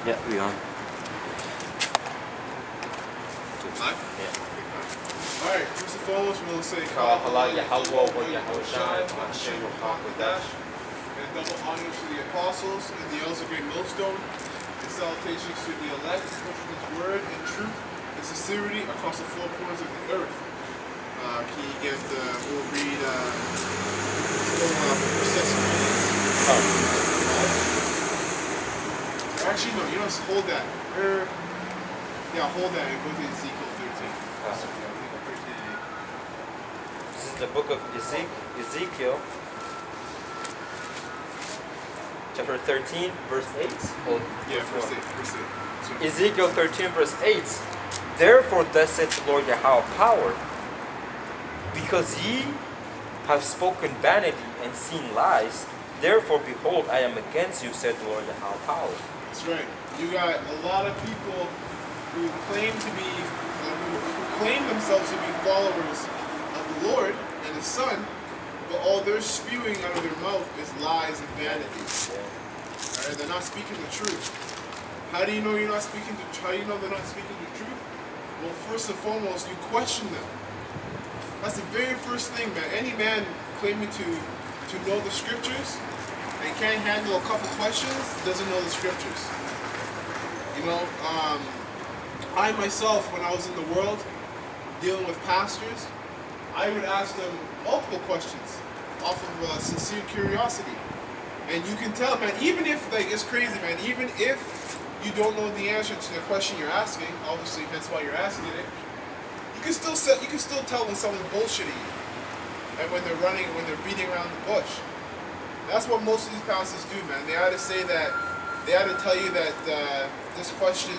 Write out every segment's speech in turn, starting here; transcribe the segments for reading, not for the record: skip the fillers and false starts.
Yeah, we on. Live? Yeah. Alright, first and foremost, we'll say Kahala Yahweh wa Yahushai Hashem Hakodash. And double honors to the apostles and the elders of Great Millstone. And salutations to the elect, pushing His word and truth and sincerity across the four corners of the earth. Can you get we'll read First Thessalonians. Actually, no, you don't hold that. Yeah, hold that and go to Ezekiel 13. This is the book of Ezekiel, chapter 13, verse 8. Yeah, verse 8. Ezekiel 13, verse 8. Therefore, thus saith the Lord Yahweh power, because ye have spoken vanity and seen lies, therefore, behold, I am against you, said the Lord Yahweh power. That's right. You got a lot of people who claim themselves to be followers of the Lord and His Son, but all they're spewing out of their mouth is lies and vanity. Alright, they're not speaking the truth. How do you know you're not speaking the? How do you know they're not speaking the truth? Well, first and foremost, you question them. That's the very first thing, man. Any man claiming to know the scriptures and can't handle a couple questions doesn't know the scriptures. You know, I myself, when I was in the world dealing with pastors, I would ask them multiple questions off of sincere curiosity. And you can tell, man, even if, like, it's crazy, man, even if you don't know the answer to the question you're asking, obviously that's why you're asking it, you can still tell when someone's bullshitting you. And when they're beating around the bush. That's what most of these pastors do, man. They ought to say that, they ought to tell you that this question,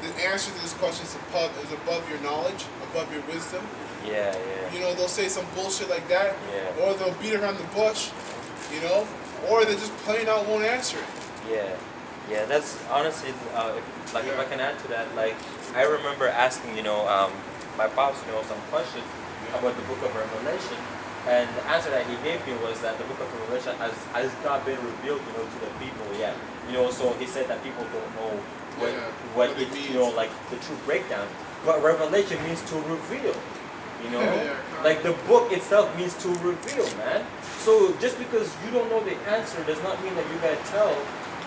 the answer to this question is above your knowledge, above your wisdom. Yeah, yeah. You know, they'll say some bullshit like that. Yeah. Or they'll beat around the bush, you know. Or they just plain out won't answer it. Yeah. Yeah, that's honestly, if I can add to that, like, I remember asking, my pops, some questions about the book of Revelation. And the answer that he gave me was that the book of Revelation has not been revealed, to the people yet. So he said that people don't know what it means. Like the true breakdown. But Revelation means to reveal, Like the book itself means to reveal, man. So just because you don't know the answer does not mean that you gotta tell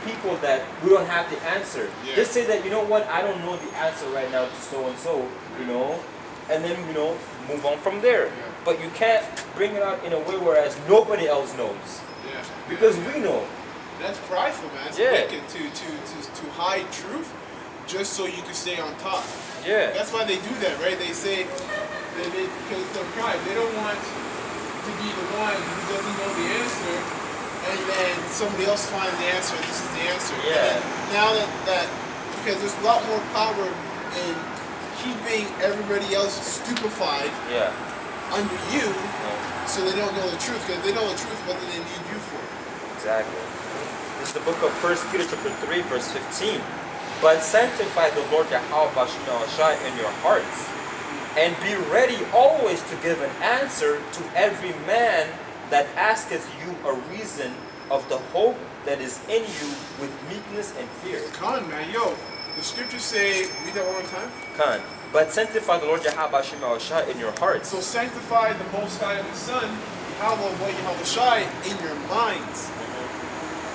people that we don't have the answer. Yeah. Just say that, I don't know the answer right now to so-and-so, and then, move on from there. Yeah. But you can't bring it out in a way whereas nobody else knows. Yeah. Because we know. That's prideful, man. It's wicked to hide truth just so you can stay on top. Yeah. That's why they do that, right? They say, because it's their pride. They don't want to be the one who doesn't know the answer and then somebody else finds the answer and this is the answer. Yeah. Now that because there's a lot more power in keeping everybody else stupefied under you, so they don't know the truth. Because if they know the truth, what do they need you for? Exactly. This is the book of 1 Peter chapter 3, verse 15. But sanctify the Lord Yahweh in your hearts, and be ready always to give an answer to every man that asketh you a reason of the hope that is in you with meekness and fear. Come on, man. Yo, the scriptures say, read that one more time. Come on. But sanctify the Lord Yahweh in your hearts. So sanctify the Most High and the Son, Yahweh in your minds.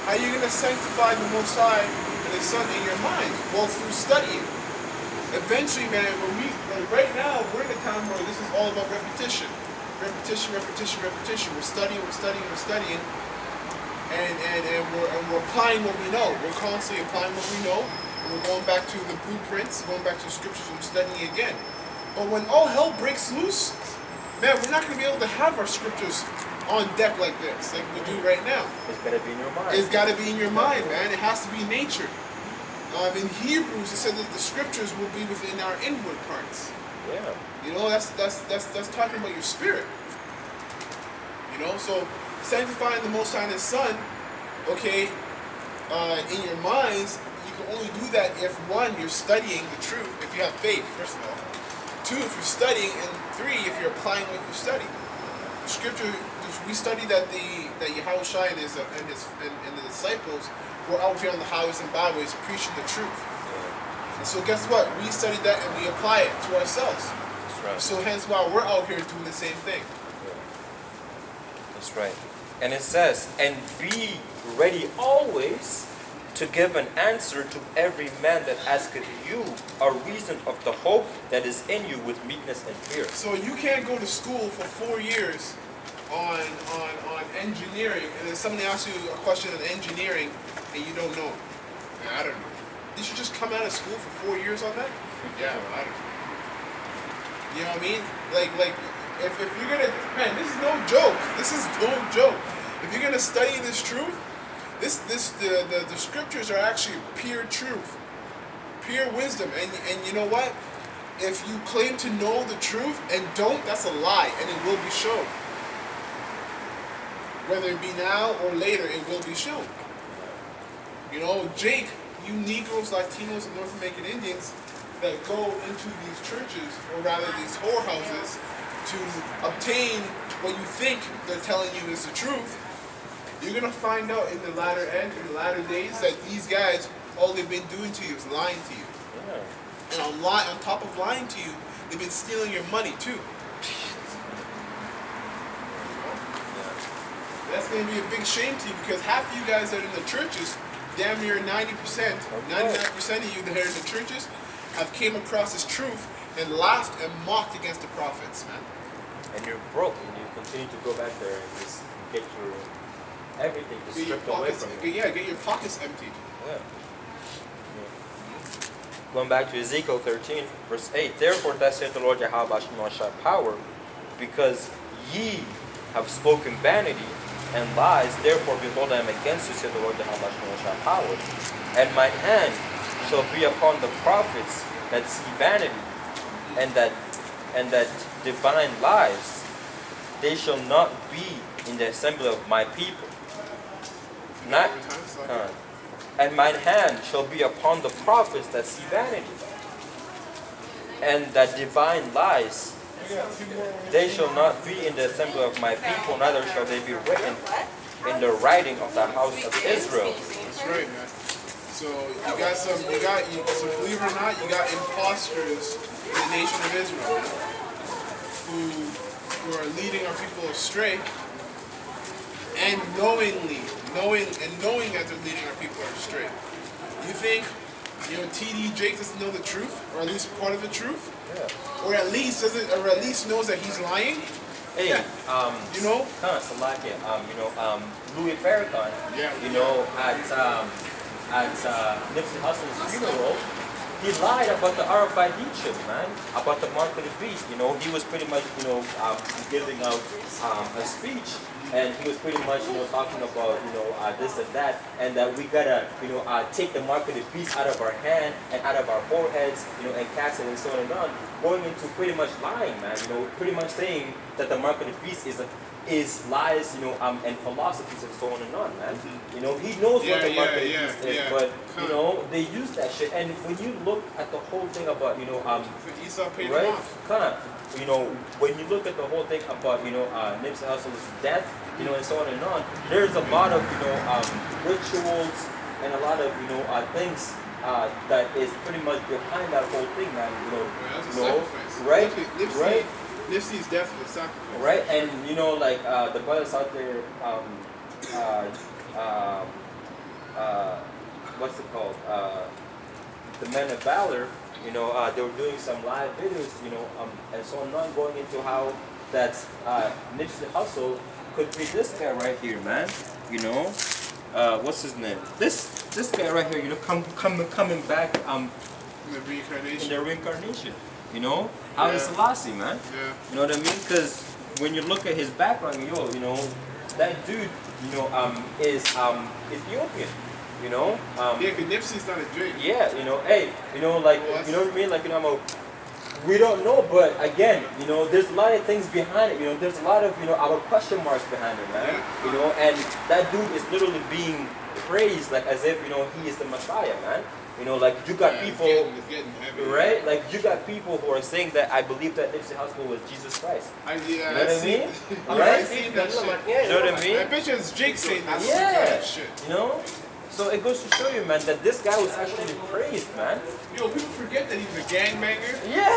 How are you going to sanctify the Most High and the Son in your minds? Well, through studying. Eventually, man, right now, we're in a time where this is all about repetition. Repetition. We're studying, and we're applying what we know. We're constantly applying what we know. And we're going back to the blueprints, going back to the scriptures and studying again. But when all hell breaks loose, man, we're not going to be able to have our scriptures on deck like this, like we do right now. It's got to be in your mind. It's got to be in your mind, man. It has to be nature. In Hebrews, it said that the scriptures will be within our inward parts. Yeah. That's talking about your spirit. So sanctifying the Most High and His Son, in your minds, you can only do that if, one, you're studying the truth, if you have faith, first of all. Two, if you're studying, and three, if you're applying what you study. The scripture, we study that Yahushua and the disciples we're out here on the highways and byways preaching the truth. Yeah. And so guess what? We study that and we apply it to ourselves. That's right. So hence why we're out here doing the same thing. Yeah. That's right. And it says, and be ready always to give an answer to every man that asketh you a reason of the hope that is in you with meekness and fear. So you can't go to school for 4 years on engineering, and then somebody asks you a question on engineering and you don't know. I don't know. You should just come out of school for 4 years on that? Yeah, I don't know. You know what I mean? Like if you're gonna, man, this is no joke. This is no joke. If you're gonna study this truth, the scriptures are actually pure truth, pure wisdom, and you know what? If you claim to know the truth and don't, that's a lie, and it will be shown. Whether it be now or later, it will be shown. You know, Jake, you Negroes, Latinos, and North American Indians that go into these churches, or rather these whorehouses, to obtain what you think they're telling you is the truth, you're going to find out in the latter end, in the latter days, that these guys, all they've been doing to you is lying to you. Yeah. And on top of lying to you, they've been stealing your money too. That's going to be a big shame to you, because half of you guys that are in the churches, damn near 90%, 99% of you that are in the churches have came across this truth and laughed and mocked against the prophets, man. And you're broke, and you continue to go back there and just get your everything just stripped away from you. Yeah, get your pockets emptied. Yeah. Going back to Ezekiel 13, verse 8, therefore thus saith the Lord Yahweh Shemashah power, because ye have spoken vanity and lies, therefore behold I am against you, saith the Lord Yahweh Shemashah power, and mine hand shall be upon the prophets that see vanity and that divine lies. They shall not be in the assembly of my people. And mine hand shall be upon the prophets that see vanity and that divine lies. They shall not be in the assembly of my people, neither shall they be written in the writing of the house of Israel. That's right, man. So so believe it or not, you got imposters in the nation of Israel who are leading our people astray, and knowing that they're leading our people astray. You think, TD Jake doesn't know the truth, or at least part of the truth? Yeah. Or at least knows that he's lying? Hey, yeah. Louis Farrakhan, at Nipsey Hussle's funeral, he lied about the RFID chip, man, about the mark of the beast. He was pretty much, giving out a speech, and he was pretty much, talking about, this and that, and that we gotta, take the mark of the beast out of our hand and out of our foreheads, and cast it and so on and on, going into pretty much lying, man, pretty much saying that the mark of the beast is lies, and philosophies and so on and on, man. He knows what the mark of the beast is, but, they use that shit. And when you look at the whole thing about, Esau paid right? him off. When you look at the whole thing about, Nipsey Hussle's death, and so on and on, there's a lot of, rituals and a lot of, things that is pretty much behind that whole thing, man. Right? Right? Nipsey's death was a sacrifice. Right? And, the brothers out there, what's it called? The Men of Valor, they were doing some live videos, and so on, going into how that Nipsey Hussle could be this guy right here, man. What's his name? This guy right here, coming back in the reincarnation. Haile Selassie, man. Yeah. You know what I mean? Because when you look at his background, that dude, is Ethiopian. Yeah, because Nipsey's not a Drake. Yeah, hey, you know what I mean? Like, we don't know, but again, there's a lot of things behind it. There's a lot of, our question marks behind it, man. Yeah. And that dude is literally being praised, like, as if, he is the Messiah, man. Like, you got people, it's getting heavy, right? Like, you got people who are saying that I believe that Nipsey Hussle was Jesus Christ. You know what I mean? I seen that shit. You know what I mean? I bet you it's Jake saying that Yeah. shit. So it goes to show you, man, that this guy was actually praised, man. Yo, people forget that he was a gangbanger. Yeah.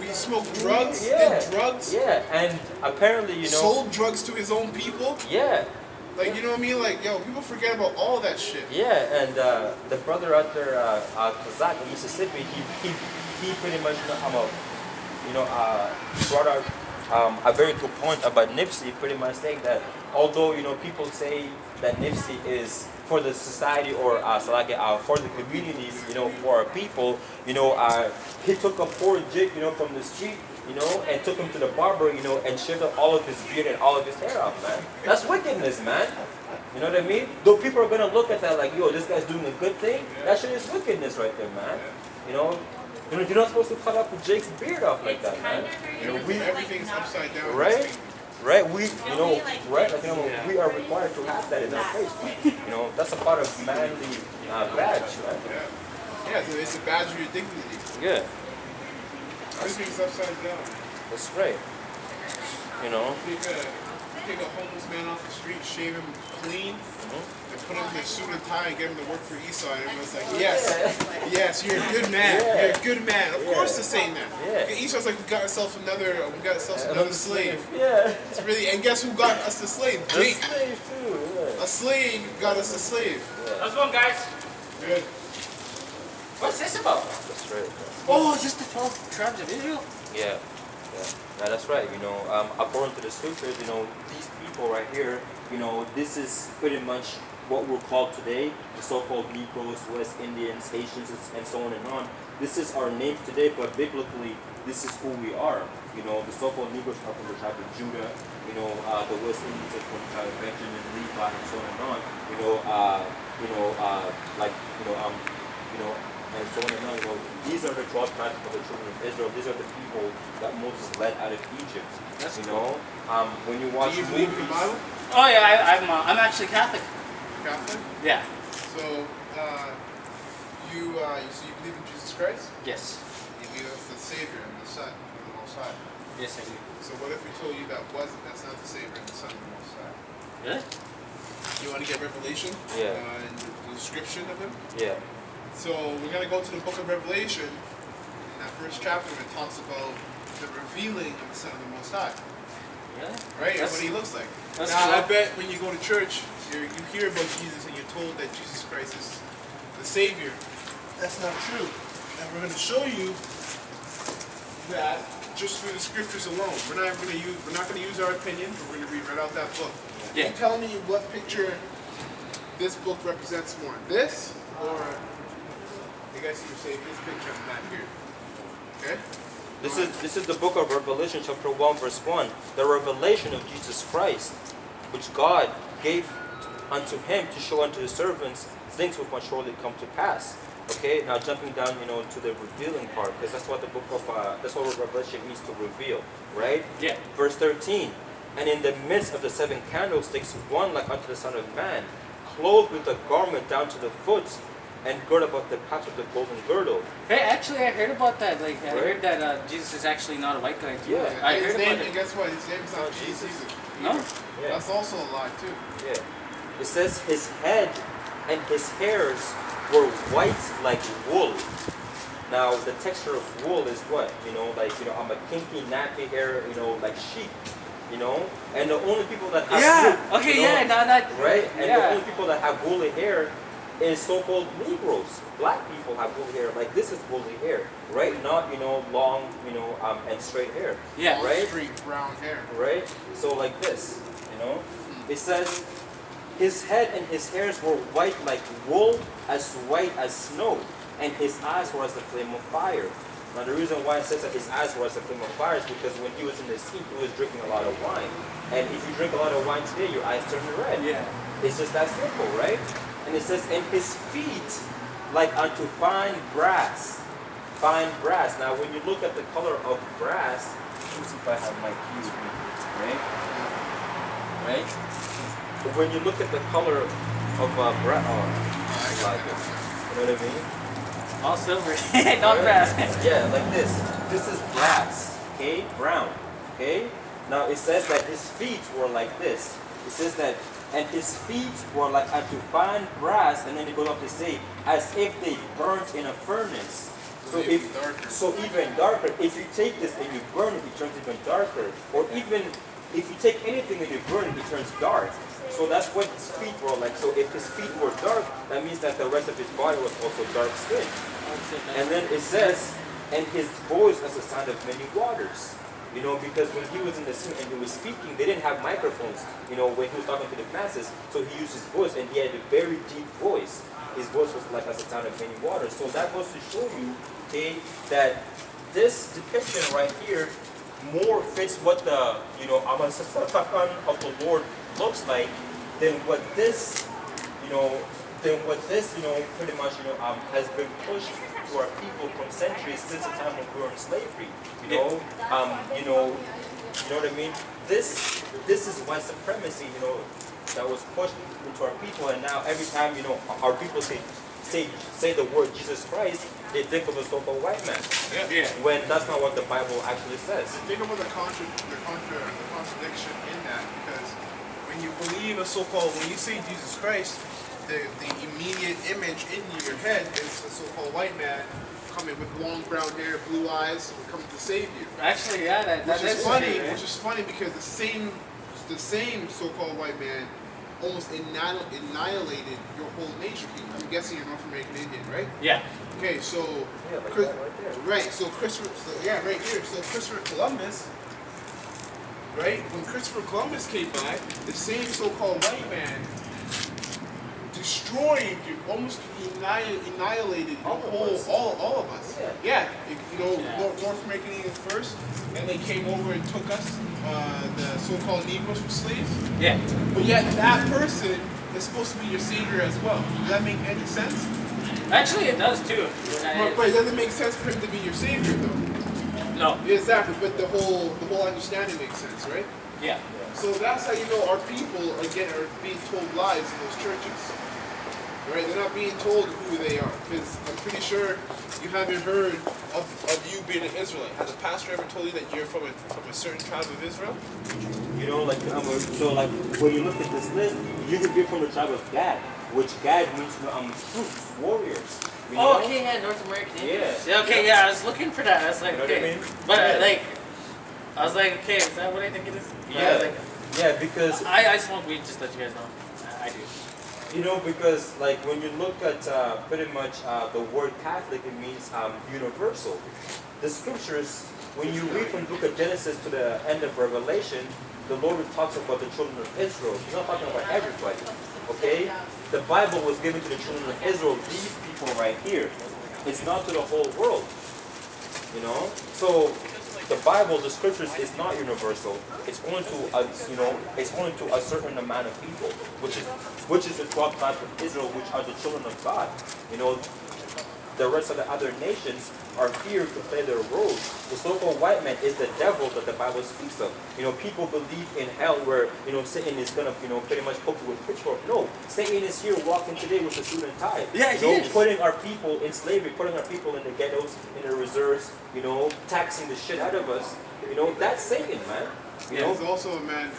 He smoked drugs, Yeah. did drugs, Yeah, and apparently, you know. sold drugs to his own people. Yeah. Like, you know what I mean? Like, yo, people forget about all that shit. Yeah, and the brother out there, Kazak in Mississippi, he pretty much, brought out a very good point about Nipsey, pretty much saying that although, you know, people say that Nipsey is for the society or for the communities, you know, for our people, you know, he took a poor jit, you know, from the street, you know, and took him to the barber, you know, and shaved up all of his beard and all of his hair off, man. That's wickedness, man. You know what I mean? Though people are gonna look at that like, yo, this guy's doing a good thing, that shit is wickedness right there, man. You know, you're not supposed to cut off Jake's beard off like that, man. You know, Everything's upside down. right? Right, we, you know, right, like, you know, we are required to have that in our face, man. You know, that's a part of manly badge, right? Yeah, so it's a badge of your dignity. Yeah, Everything's upside down. that's right. You know, Take a homeless man off the street, shave him clean, and put him in a suit and tie and get him to work for Esau. And everyone's like, yes, you're a good man. Yeah. You're a good man. Of course, they're saying that. Yeah. Okay, Esau's like, we got ourselves another slave. Yeah. It's really, and guess who got us the slave? The Jake. slave too, yeah. A slave got us a slave. How's it going, guys? Good. What's this about? That's right. Oh, is this the 12 tribes of Israel? Yeah. Yeah, that's right. You know, according to the scriptures, you know, these people right here, you know, this is pretty much what we're called today, the so-called Negroes, West Indians, Haitians, and so on and on. This is our names today, but biblically, this is who we are. You know, the so-called Negroes are from the tribe of Judah. You know, the West Indians are from the tribe of Benjamin, Levi, and so on and on. You know, and so on and on. You know, these are the 12 tribes of the children of Israel. These are the people that Moses led out of Egypt. That's you know, when you watch Do you believe in the movies, Bible? Oh yeah, I'm actually Catholic. Catholic? Yeah. So, you believe in Jesus Christ? Yes. You believe that's the Savior and the Son of the Most High. Yes, I do. So what if we told you that's not the Savior and the Son of the Most High? Really? You want to get revelation? Yeah. And the description of him? yeah, So we're going to go to the book of Revelation. In that first chapter, it talks about the revealing of the Son of the Most High. Really? Right? And That's- what he looks like. that's Now, I cool. bet when you go to church, you hear about Jesus and you're told that Jesus Christ is the Savior. That's not true. And we're going to show you that just through the scriptures alone. We're not going to use our opinion. We're going to read right out that book. Yeah. You tell me what picture this book represents more. This or I guess you would say this picture on that here. Okay? this is the book of Revelation, chapter 1, verse 1. The revelation of Jesus Christ, which God gave unto him to show unto his servants things which must surely come to pass. Okay, now jumping down, you know, to the revealing part, because that's what the book of that's what Revelation means, to reveal, right? Yeah. Verse 13. And in the midst of the 7 candlesticks, one like unto the Son of Man, clothed with a garment down to the foot, and girt about the paps of the golden girdle. Hey, actually, I heard about that. Like, I Right. heard that Jesus is actually not a white guy. Too. Yeah. I And heard his name, about and it. guess what? His name's not Jesus either. No. Yeah. That's also a lie too. Yeah. It says his head and his hairs were white like wool. Now the texture of wool is what? You know, like, you know, I'm a kinky, nappy hair, you know, like sheep. You know? And the only people that have Yeah. wool, Okay. you know, Yeah. Now that. right? And the Yeah. only people that have woolly hair is so-called Negroes. Black people have woolly hair. Like, this is woolly hair, right? Not, you know, long, you know, and straight hair. Yeah. Right? Straight brown hair. Right? So like this, you know? It says, his head and his hairs were white like wool, as white as snow, and his eyes were as the flame of fire. Now the reason why it says that his eyes were as the flame of fire is because when he was in his heat, he was drinking a lot of wine. And if you drink a lot of wine today, your eyes turn red. Yeah. It's just that simple, right? And it says, and his feet like unto fine brass. Fine brass. Now when you look at the color of brass, let me see if I have my keys with me, right? Right? But when you look at the color of brass, oh, I like it. You know what I mean? All silver, not brass. Yeah, like this. This is brass, okay? Brown, okay? Now it says that his feet were like this. It says that and his feet were like unto fine brass, and then it goes on to say, as if they burnt in a furnace. So even darker. so even darker. If you take this and you burn it, it turns even darker. Or even if you take anything and you burn it, it turns dark. So that's what his feet were like. So if his feet were dark, that means that the rest of his body was also dark skinned. And then it says, and his voice as the sound of many waters. You know, because when he was in the scene and he was speaking, they didn't have microphones, you know, when he was talking to the masses. So he used his voice, and he had a very deep voice. His voice was like as the sound of many waters. So that goes to show you, okay, that this depiction right here more fits what the, you know, Amasasatakan of the Lord looks like than what this, you know, pretty much, has been pushed to our people from centuries since the time when we were in slavery. You know what I mean? This is white supremacy, that was pushed into our people, and now every time, our people say the word Jesus Christ, they think of a so-called white man. Yeah. When that's not what the Bible actually says. Think about the contradiction in that, because when you believe when you say Jesus Christ, the immediate image in your head is the so-called white man coming with long brown hair, blue eyes, coming to save you. Actually, yeah, that Which is is funny. true, Which is funny because the same so-called white man almost annihilated your whole nation. I'm guessing you're North American Indian, right? Yeah. Okay, so Yeah, like that right there. right, so right here. So Christopher Columbus, right? When Christopher Columbus came by, the same so-called white man destroyed you, almost annihilated All of us. Yeah. North American Indians first, and they came over and took us, the so-called Negroes from slaves. Yeah. But yet that person is supposed to be your savior as well. Does that make any sense? Actually, it does too. But it doesn't make sense for him to be your savior, though. No. Exactly, but the whole understanding makes sense, right? Yeah. So that's how you know our people are being told lies in those churches. Right? They're not being told who they are. Because I'm pretty sure you haven't heard of you being an Israelite. Has a pastor ever told you that you're from a certain tribe of Israel? When you look at this list, you could be from the tribe of Gad, which Gad means troops, warriors. You know? Oh, okay, yeah, North American Indians. Yeah. Okay, yeah, I was looking for that. I was like, You know what I okay. mean? But Yeah. I was like, okay, is that what I think it is? Yeah. Yeah, because I smoke weed, just to let you guys know. I do. because like when you look at pretty much the word Catholic, it means universal. The scriptures, when you read from the book of Genesis to the end of Revelation, the Lord talks about the children of Israel. He's not talking about everybody. Okay? The Bible was given to the children of Israel, these people right here. It's not to the whole world. So the Bible, the scriptures, is not universal. It's only to it's only to a certain amount of people, which is the 12 tribes of Israel, which are the children of God. The rest of the other nations are here to play their roles. The so-called white man is the devil that the Bible speaks of. People believe in hell where Satan is gonna pretty much poke you with a pitchfork. No, Satan is here walking today with a suit and tie. Yeah, he is. Putting our people in slavery, putting our people in the ghettos, in the reserves. Taxing the shit out of us. That's Satan, man. There's also a man,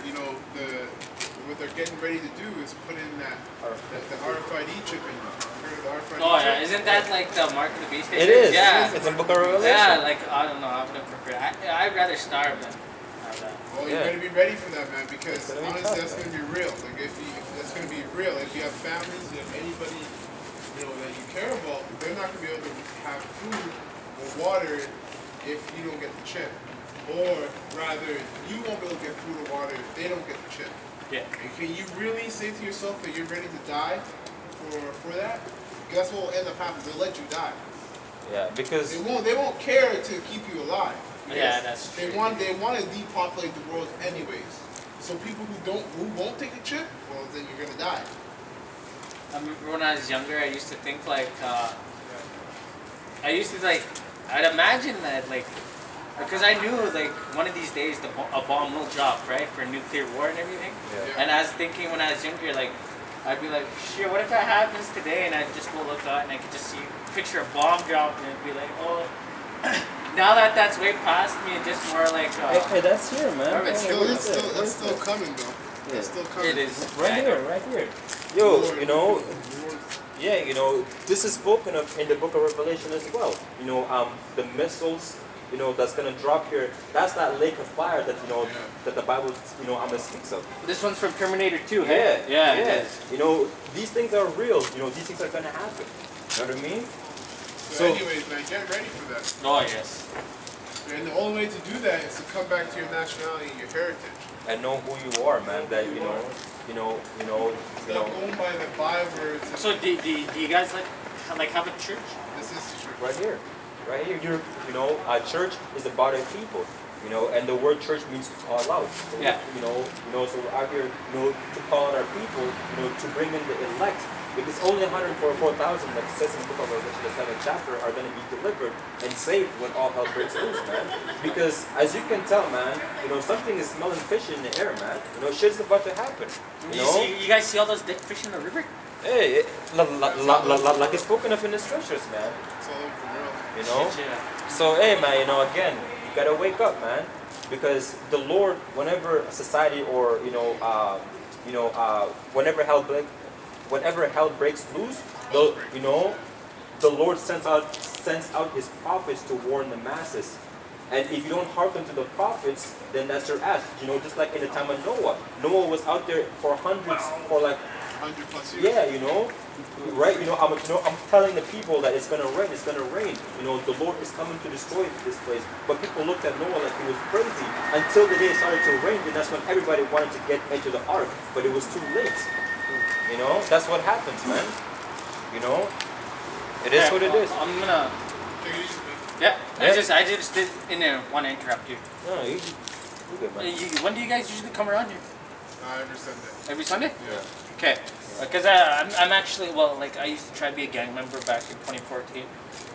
what they're getting ready to do is put in the RFID chip in you. Heard of the RFID Oh, chip? yeah, isn't that like the mark of the beast? It is. Yeah. It's a book of Revelation. Yeah, I don't know. I'm gonna prefer. I'd rather starve than have that. Well, you Yeah. better be ready for that, man, because It's gonna be honestly, tough, that's man. going to be real. Like, if that's going to be real. If you have families, you have anybody, that you care about, they're not going to be able to have food or water if you don't get the chip. Or rather, you won't be able to get food or water if they don't get the chip. Yeah. And can you really say to yourself that you're ready to die for that? Because that's what will end up happening. They'll let you die. Yeah, because They won't care to keep you alive. Yeah, that's They true. want to depopulate the world anyways. So people who won't take a chip, well then you're gonna die. I remember when I was younger, I used to think I'd imagine that because I knew one of these days a bomb will drop, right, for nuclear war and everything. Yeah. And I was thinking when I was younger, I'd be like, shit, what if that happens today? And I'd just go look out and I could just picture a bomb drop and it'd be like, oh. Now that's way past me, it's just more like. hey, that's here, man. It's Hey, still coming though. That's still coming. It is. Right here, right here. Yo, you know, yeah, you know, this is spoken of in the book of Revelation as well. You know, the missiles, you know, that's gonna drop here. That's that lake of fire that you know that the Bible, you know, speaks of. This one's from Terminator 2, Yeah, hey? Yeah, yeah. it is. You know, these things are real. You know, these things are gonna happen. You know what I mean? So anyways, man, get ready for that. Oh, yes. And the only way to do that is to come back to your nationality and your heritage. And know who you are, man. That you know. Stop going by the bywords. So do you guys like have a church? This is true. Right here, right here. You know, a church is a body of people. You know, and the word church means to call out. So, Yeah. You know, so we're out here, you know, to call out our people, you know, to bring in the elect. Because only 144,000, like it says in the book of Revelation, the 7th chapter, are going to be delivered and saved when all hell breaks loose, man. Because as you can tell, man, you know, something is smelling fish in the air, man. You know, shit's about to happen. You know? You guys see all those dead fish in the river? Hey, like it's spoken of in the scriptures, man. It's all over the world. You know? Shit, yeah. So, hey, man, you know, again, you gotta wake up, man, because the Lord, whenever a society or whenever hell breaks loose, the Lord sends out His prophets to warn the masses. And if you don't hearken to the prophets, then that's your ass. You know, just like in the time of Noah. Noah was out there for like 100 plus years. yeah, you know, right? I'm telling the people that it's gonna rain. It's gonna rain. You know, the Lord is coming to destroy this place. But people looked at Noah like he was crazy until the day it started to rain. Then that's when everybody wanted to get into the ark, but it was too late. You know, that's what happens, man. You know, it is what it is. I'm gonna. Take it easy, man. Yeah. Yeah. I just did in there. Want to interrupt you. No, you're good, man. When do you guys usually come around here? Every Sunday. Every Sunday? Yeah. Okay. Because I'm actually, well, like I used to try to be a gang member back in 2014,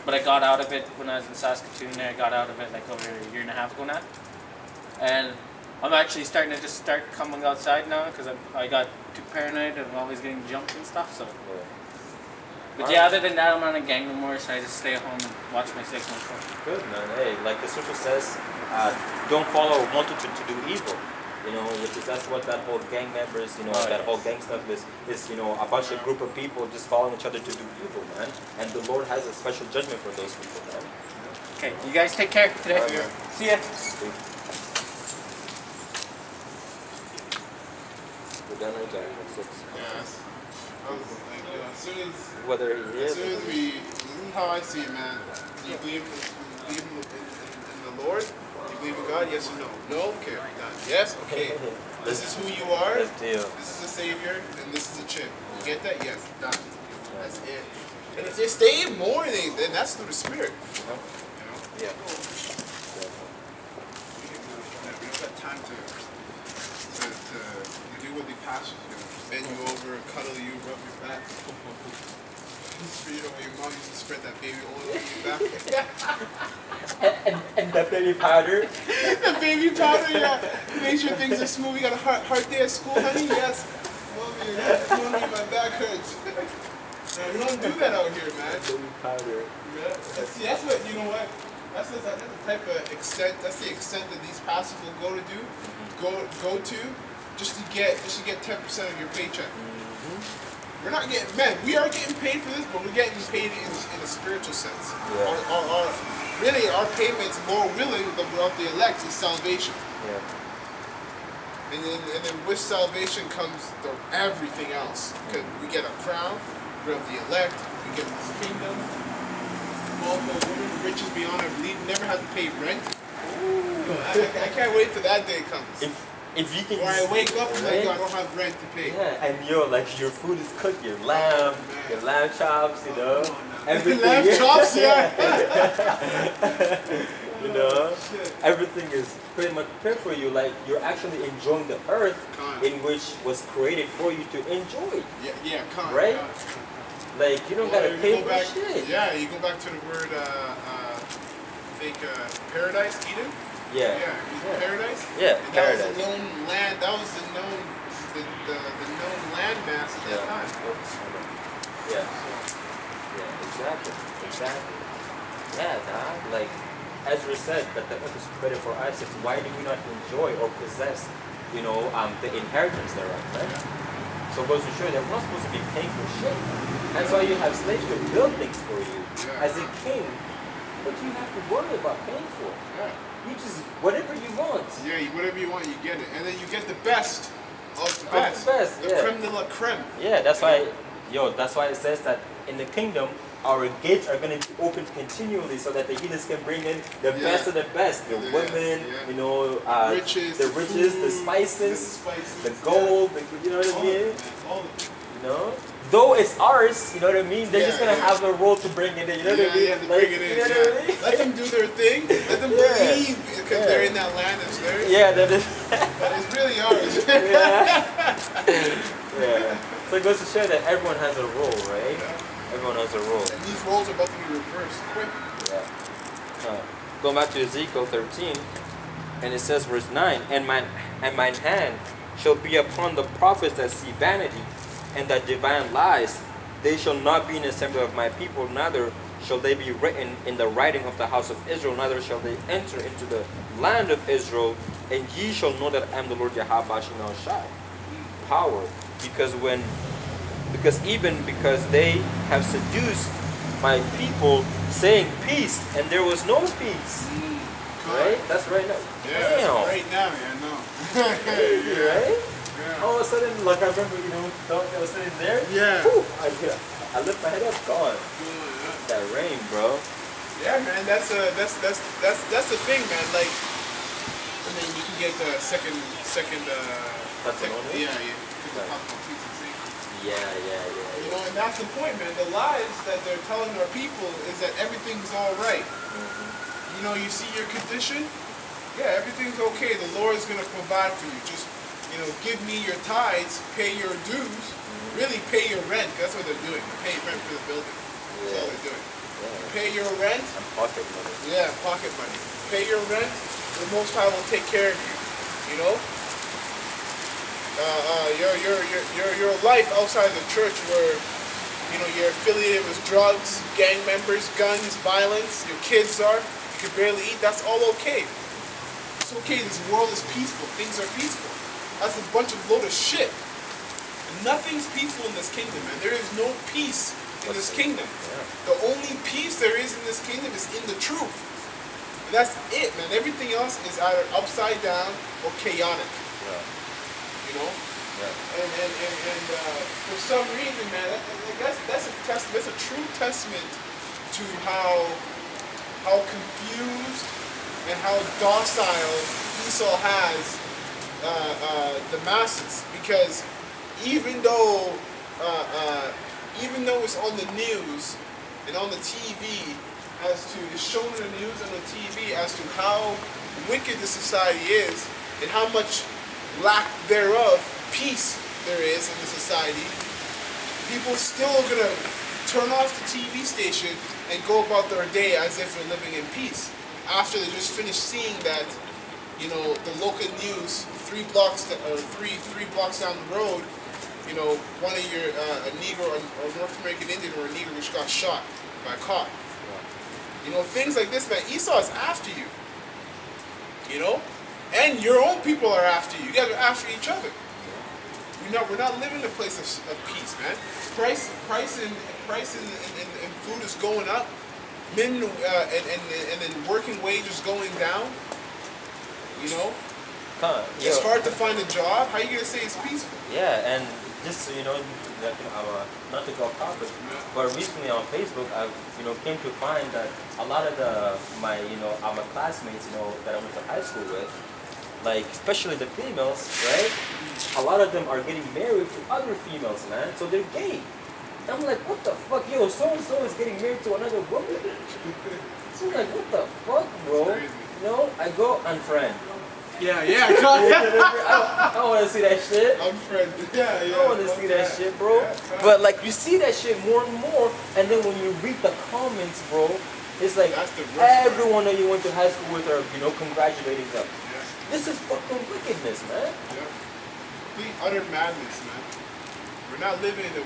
but I got out of it when I was in Saskatoon. I got out of it like over a year and a half ago now, and I'm actually starting to just start coming outside now because I got too paranoid and I'm always getting jumped and stuff. So, but yeah, other than that, I'm not a gang no more, so I just stay at home and watch my 6 months. Good, man. Hey, like the scripture says, don't follow a multitude to do evil. You know, which is that's what that whole gang members, you know, that whole gang stuff is, you know, a bunch of group of people just following each other to do evil, man. And the Lord has a special judgment for those people, man. Okay, you guys take care today. All right, man. See ya. We're done right there. That's it. Yes. I was like, you know, as soon as Whether it As is. soon as this is how I see it, man. Do you believe in the Lord? Do you believe in God? Yes or no? No? Okay, done. Yes? Okay. This is who you are. Let's deal. This is a savior, and this is a chick. You get that? Yes, done. That's it. And if they stay in more, then that's through the Spirit. You know? Yeah. We don't got time to do what the pastors do. Bend you over, cuddle you, rub your back. You know, your mom used to spread that baby oil on your back. And the baby powder. The baby powder, yeah. Make sure things are smooth. You got a hard day at school, honey? Yes. Mommy, my back hurts. No, we don't do that out here, man. Baby powder. Yeah. That's what, you know what? That's the type of extent, that's the extent that these pastors will go to just to get 10% of your paycheck. We're not getting, man, we are getting paid for this, but we're getting paid in a spiritual sense. Yeah. Really, our payment's more really of the elect is salvation. Yeah. And then with salvation comes everything else. Because we get a crown, we're of the elect, we get this kingdom. All the women, riches beyond our belief, never have to pay rent. I can't wait till that day comes. If you can Or I wake up and like, I don't have rent to pay. Yeah, and like your food is cooked, your lamb chops, you know. Everything. Lamb chops, yeah. You know, Shit. everything is pretty much prepared for you. Like you're actually enjoying the earth in which was created for you to enjoy. Yeah, Right? Yeah. Like you don't gotta pay for shit. Yeah, you go back to the word, paradise, Eden. Yeah. Paradise. Yeah, And paradise. That was the known land. That was the known land mass at that time. Yeah. Yeah, exactly. Yeah, dog. Like Ezra said, that the earth is created for us. Why do we not enjoy or possess the inheritance thereof, right? So it goes to show that we're not supposed to be paying for shit. That's why you have slaves to build things for you. As a king, what do you have to worry about paying for? You just, whatever you want. Yeah, whatever you want, you get it. And then you get the best of the Of best. the best, The yeah. creme de la creme. Yeah, that's why, that's why it says that in the kingdom, our gates are going to be open continually so that the heathens can bring in the best of the best. The women, riches, the riches, the spices, the gold, you know what I mean? All of it. You know? Though it's ours, you know what I mean? They're just going to have the role to bring it in, you know what I mean? To bring it in, you know what I mean? Let them do their thing. Let them believe because they're in that land. It's theirs. Yeah, that is. But it's really ours. Yeah. So it goes to show that everyone has a role, right? Everyone has a role. And these roles are about to be reversed quick. Yeah. Going back to Ezekiel 13, and it says verse 9, and mine hand shall be upon the prophets that see vanity, and that divine lies. They shall not be in the assembly of my people, neither shall they be written in the writing of the house of Israel, neither shall they enter into the land of Israel, and ye shall know that I am the Lord Yahweh Shemel Shai. Power. Because they have seduced my people, saying peace, and there was no peace. Right? That's right now. Yeah, Damn. that's right now, yeah, no. Crazy, right? Yeah. All of a sudden, like I remember, I was sitting there. Yeah. Whew, I lift my head up, gone. That rain, bro. Yeah, man, that's the thing, man. Like, and then you can get the second. Thessalonians? Yeah. You know, and that's the point, man. The lies that they're telling our people is that everything's all right. You know, you see your condition. Yeah, everything's okay. The Lord is gonna provide for you. Just, give me your tithes, pay your dues, really pay your rent. That's what they're doing. They're paying rent for the building. That's all they're doing. Pay your rent. And pocket money. Yeah, pocket money. Pay your rent. The Most High will take care of you. You know. Your life outside the church, where you're affiliated with drugs, gang members, guns, violence. Your kids you can barely eat. That's all okay. It's okay. This world is peaceful. Things are peaceful. That's a bunch of load of shit. Nothing's peaceful in this kingdom, man. There is no peace in this kingdom. The only peace there is in this kingdom is in the truth. And that's it, man. Everything else is either upside down or chaotic. You know? And for some reason, man, that's a testament. That's a true testament to how confused and how docile Esau has the masses. Because even though it's on the news and on the TV, it's shown in the news and on the TV as to how wicked the society is and how much lack thereof peace there is in the society, people still are going to turn off the TV station and go about their day as if they're living in peace after they just finished seeing that the local news three blocks down the road, one of your a Negro or North American Indian or a Negro which got shot by a cop. Things like this, man. Esau is after you. And your own people are after you. You guys are after each other. We're not living in a place of peace, man. Price in food is going up. Men and then working wages going down. It's hard to find a job. How are you gonna say it's peaceful? Yeah, and just so you know, not to go off topic, but recently on Facebook, I've came to find that a lot of my classmates that I went to high school with, like especially the females, right? A lot of them are getting married to other females, man. So they're gay. I'm like, what the fuck, yo? So and so is getting married to another woman. So I'm like, what the fuck, bro? I go unfriend. Yeah. I don't want to see that shit. Unfriend. Yeah. I don't want to see that shit, bro. But like you see that shit more and more, and then when you read the comments, bro, it's like everyone that you went to high school with are congratulating them. This is fucking wickedness, man. Complete utter madness, man. We're not living in a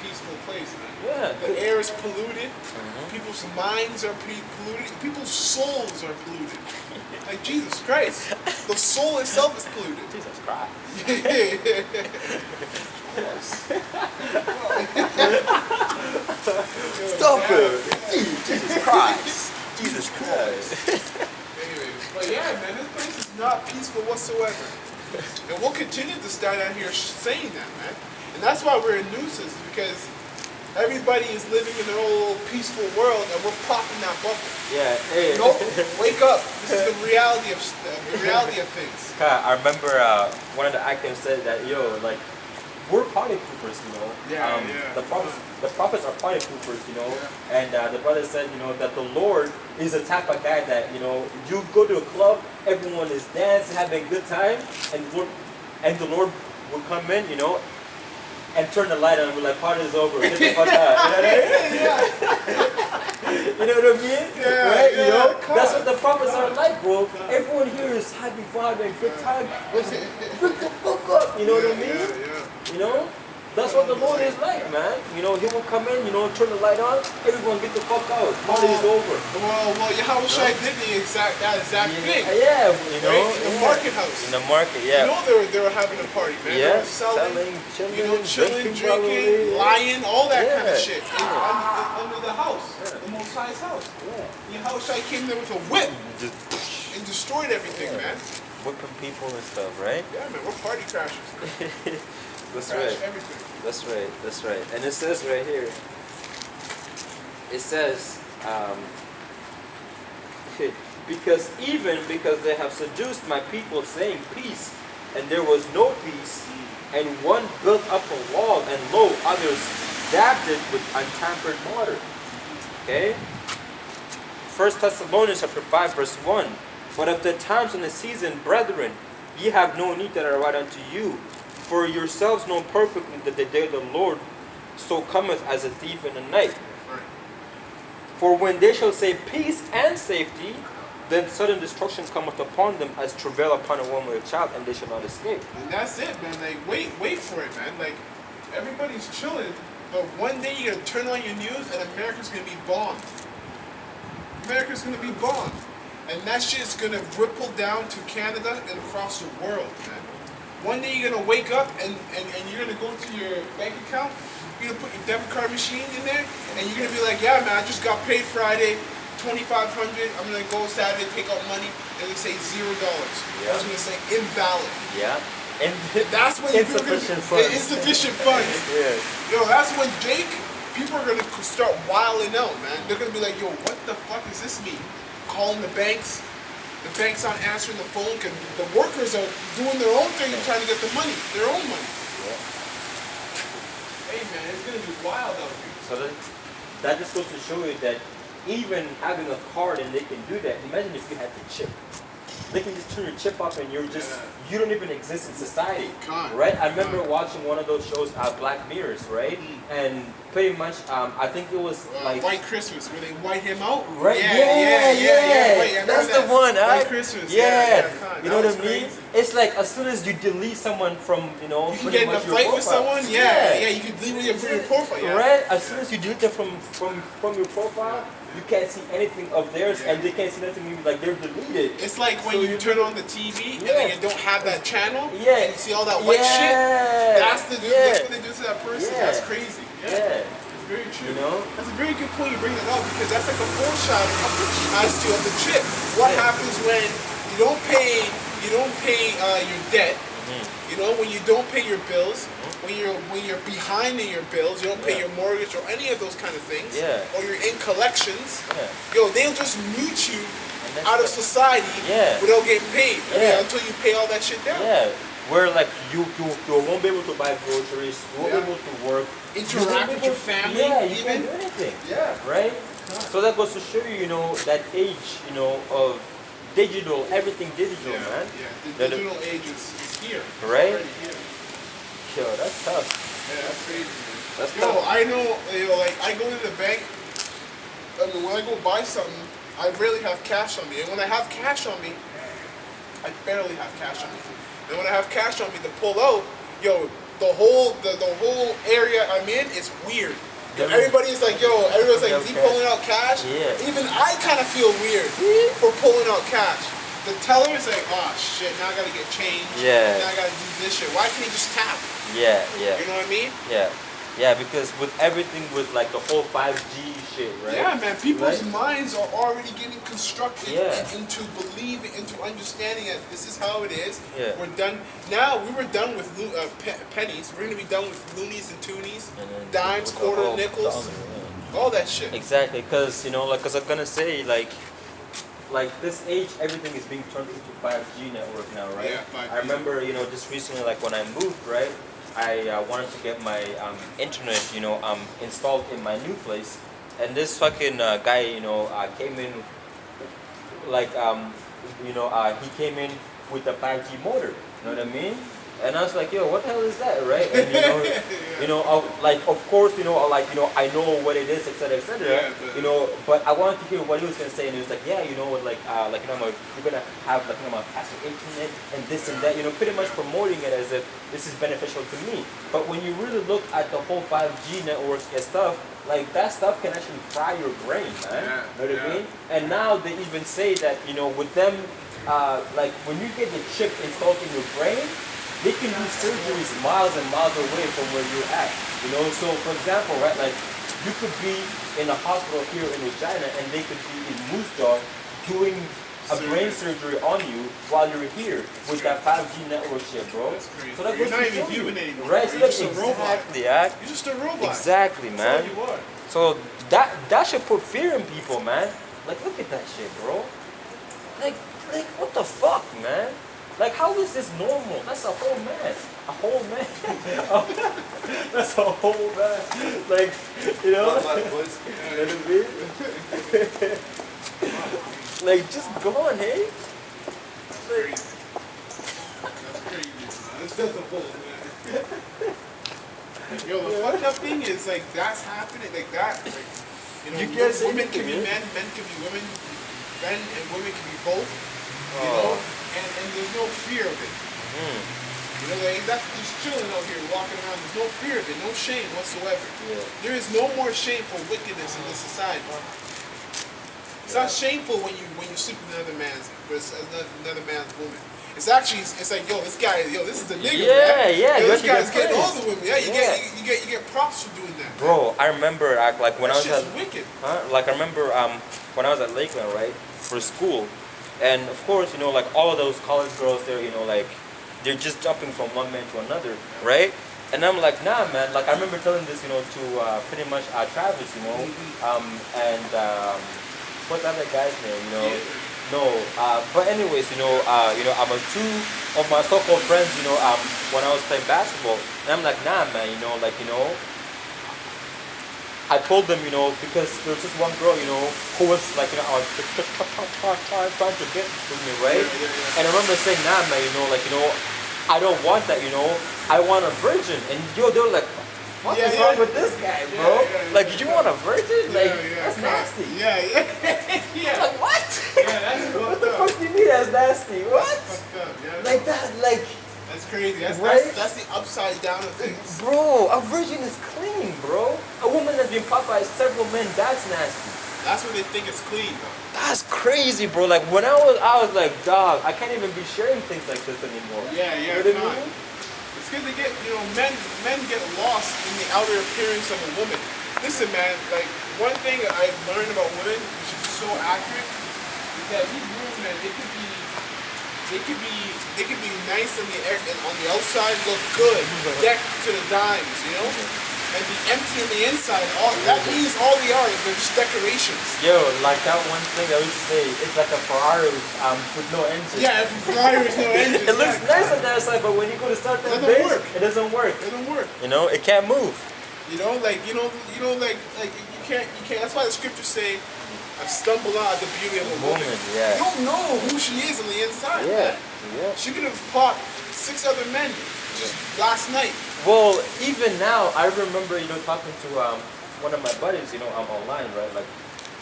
peaceful place, man. Yeah. The air is polluted. Mhm. People's minds are polluted. People's souls are polluted. Like Jesus Christ, the soul itself is polluted. Jesus Christ. Stop it! Jesus Christ! Jesus Christ! Anyways, but yeah, man, this place is not peaceful whatsoever. And we'll continue to stand out here saying that, man. And that's why we're a nuisance, because everybody is living in their own little peaceful world, and we're popping that bubble. Yeah, hey. Nope, wake up. This is the reality of things. I remember one of the actors said that, yo, like, we're party poopers, you know. Yeah, yeah. The prophets are party poopers, you know. Yeah. And the brother said, you know, that the Lord is the type of guy that, you know, you go to a club, everyone is dancing, having a good time, and the Lord will come in, you know, and turn the light on and be like, party is over. Get the fuck out. You know what I mean? Yeah, right? yeah, You know? come That's on. what the prophets are like, bro. Everyone here is happy vibe and good time. Wake the fuck up. You know what I mean? Yeah. You know? That's what the Lord is like, man. You know, He will come in, you know, turn the light on, everyone get the fuck out. Party is over. Well, Yahushua did that exact thing. Yeah, you know. Right? In the market house. In the market, yeah. You know they were having a party, man. Yeah, They were selling, chilling, you know, chilling, drinking, probably. lying, all that kind of Yeah. shit. Under the house, the Most High's house. Yeah. Yahushua came there with a whip Just and destroyed everything, man. whipping people and stuff, right? Yeah, man, we're party crashers. That's Crash right. everything. That's right. That's right. And it says right here. It says, because they have seduced my people, saying peace, and there was no peace, and one built up a wall, and lo, others dabbed it with untampered mortar. Okay. 1 Thessalonians chapter 5 verse 1. But of the times and the season, brethren, ye have no need that I write unto you. For yourselves know perfectly that the day of the Lord so cometh as a thief in the night. Right. For when they shall say peace and safety, then sudden destruction cometh upon them as travail upon a woman with a child, and they shall not escape. And that's it, man. Like, wait for it, man. Like, everybody's chilling, but one day you're gonna turn on your news and America's gonna be bombed. America's gonna be bombed. And that shit's gonna ripple down to Canada and across the world, man. One day you're gonna wake up and you're gonna go to your bank account, you're gonna put your debit card machine in there, and you're gonna be like, yeah, man, I just got paid Friday, $2,500. I'm gonna go Saturday, take out money, and they say $0. Yeah. I was gonna say invalid. Yeah. And That's when insufficient funds. Insufficient funds. Yeah. Yo, that's when people are gonna start wilding out, man. They're gonna be like, yo, what the fuck does this mean? Calling the banks aren't answering the phone because the workers are doing their own thing and trying to get the money, their own money. Yeah. Hey, man, it's gonna be wild out here. So that just goes to show you that even having a card and they can do that, imagine if you had the chip. They can just turn your chip off and you don't even exist in society. God. Right? I remember watching one of those shows, Black Mirrors, right? And pretty much, I think it was like... White Christmas, where they white him out? Right? Yeah. Wait, I That's remember the one, White right? Christmas. Yeah. God, You know that what I mean? was crazy. It's like as soon as you delete someone from, you know, You can pretty get in a much your fight with profile. someone, yeah, you can delete your profile, yeah. Right? As soon as you delete them from your profile, you can't see anything of theirs, and they can't see nothing, maybe like they're deleted. It's like when So you turn on the TV and Yeah. then you don't have that channel, Yeah. and you see all that white shit. That's what they do to that person. Yeah. That's crazy. Yeah. It's very true. You know? That's a very good point you bring that up because that's like a foreshadowing as to of the chip. What Yeah. happens when you don't pay your debt? You know, when you don't pay your bills, when you're behind in your bills, you don't pay Yeah. your mortgage or any of those kind of things, Yeah. or you're in collections, Yeah. yo, they'll just mute you And that's out of the- society Yeah. without getting paid. I mean, Yeah. until you pay all that shit down. Yeah. Where like you won't be able to buy groceries, you won't Yeah. be able to work. Interact you won't be with your able- family, Yeah, you even. can't do anything. Yeah. Right? So that goes to show you, you know, that age, you know, of digital, everything digital, man. Yeah. The That- digital age is here. Right? Already here. Yo, that's tough. Yeah, that's crazy, man. That's Yo, tough. I know, like, I go to the bank, I mean, when I go buy something, I rarely have cash on me. And when I have cash on me, I barely have cash on me. And when I have cash on me to pull out, yo, the whole area I'm in is weird. Them- Everybody's like, yo, everyone's like, is he cash. pulling out cash? Yeah. Even I kind of feel weird for pulling out cash. The teller's like, oh shit, now I gotta get change. Yeah. Now I gotta do this shit. Why can't he just tap? Yeah, You know what I mean? yeah. Because with everything, with like the whole 5G shit, right? Yeah, man. People's Right? minds are already getting constructed Yeah. into believing, into understanding that this is how it is. Yeah. We're done. Now we were done with pennies. We're gonna be done with loonies and toonies, And then dimes, with the quarter, whole nickels, dollar, all that shit. yeah. Exactly, because cause I'm gonna say like this age, everything is being turned into 5G network now, right? Yeah, 5G. I remember, just recently, like when I moved, right? I wanted to get my internet, installed in my new place, and this fucking guy, came in, like, he came in with the 5G motor. You know what I mean? And I was like, yo, what the hell is that, right? And like, of course, I know what it is, etc., etc. Yeah, But I wanted to hear what he was gonna say, and he was like, yeah, you're gonna have faster internet and this and that, pretty much promoting it as if this is beneficial to me. But when you really look at the whole 5G network and stuff, like that stuff can actually fry your brain, man. Yeah, You know what I yeah. mean? And now they even say that, with them, like when you get the chip installed in your brain, they can do surgeries miles and miles away from where you're at. So for example, right, like you could be in a hospital here in Regina and they could be in Moose Jaw doing a brain surgery on you while you're here with that 5G network shit, bro. That's crazy. So that You're goes not to even show you, human anymore. right? So You're that's just a robot. exactly, yeah. You're just a robot. Exactly, That's all man. you are. So that should put fear in people, man. Like, look at that shit, bro. Like what the fuck, man? Like, how is this normal? That's a whole man. A whole man. That's a whole man. Like, you know? You know what I mean? Like, just go on, hey? Like, That's crazy. That's just a bull, man. Yo, the fucked up thing is like that's happening, like that. Like, You can't say women can be anything, men, men can be women, men and women can be both. You Oh. know, and there's no fear of it. Like that's just chilling out here, walking around. There's no fear of it, no shame whatsoever. Yeah. There is no more shame for wickedness in this society. It's not shameful when you sleep with another man's woman. It's actually like, yo, this is the nigga, man. Yeah, Yo, you this actually guy's get getting all praised. the women. Yeah, Yeah. you get props for doing that. Bro, I remember like when That I was shit's at wicked. Like I remember when I was at Lakeland, right, for school, and of course, like all of those college girls there, like they're just jumping from one man to another, right? And I'm like, nah, man. Like I remember telling this, to pretty much Travis, and what's that other guy's name, No, but anyways, I'm a two of my so-called friends, when I was playing basketball, and I'm like, nah, man, I told them, because there was this one girl, who was like, I was trying to get with me, right? And I remember saying, nah, man, I don't want that, I want a virgin. And they were like, what is wrong with this guy, bro? Like, you want a virgin? Like, that's nasty. Yeah. Like, what? Yeah, that's What fucked the up. fuck do you mean that's nasty? What? Fucked up. Yeah, Like that, like, that's crazy. Right? That's the upside down of things. bro, a virgin is clean, bro. A woman that's been popped by several men, that's nasty. That's what they think is clean, though. That's crazy, bro. Like when I was like, dog, I can't even be sharing things like this anymore. Yeah, You know what I can't. mean? It's because they get, men get lost in the outer appearance of a woman. Listen, man, like one thing I've learned about women, which is so accurate, is that these women, man, they could be nice on the outside, look good, decked to the dimes, and be empty on the inside. That means all they are. They're just decorations. Yo, like that one thing I used to say, it's like a Ferrari with no engine. Yeah, if you fly with no engine. It looks nice on that side, but when you go to start that Doesn't base, work. it doesn't work. It doesn't work. It can't move. You can't. That's why the scriptures say, "I stumble out at the beauty of a woman." Yeah. You don't know who she is on the inside. Yeah. Man. Yeah. She could have popped 6 other men just last night. Well, even now, I remember, talking to one of my buddies, I'm online, right? Like,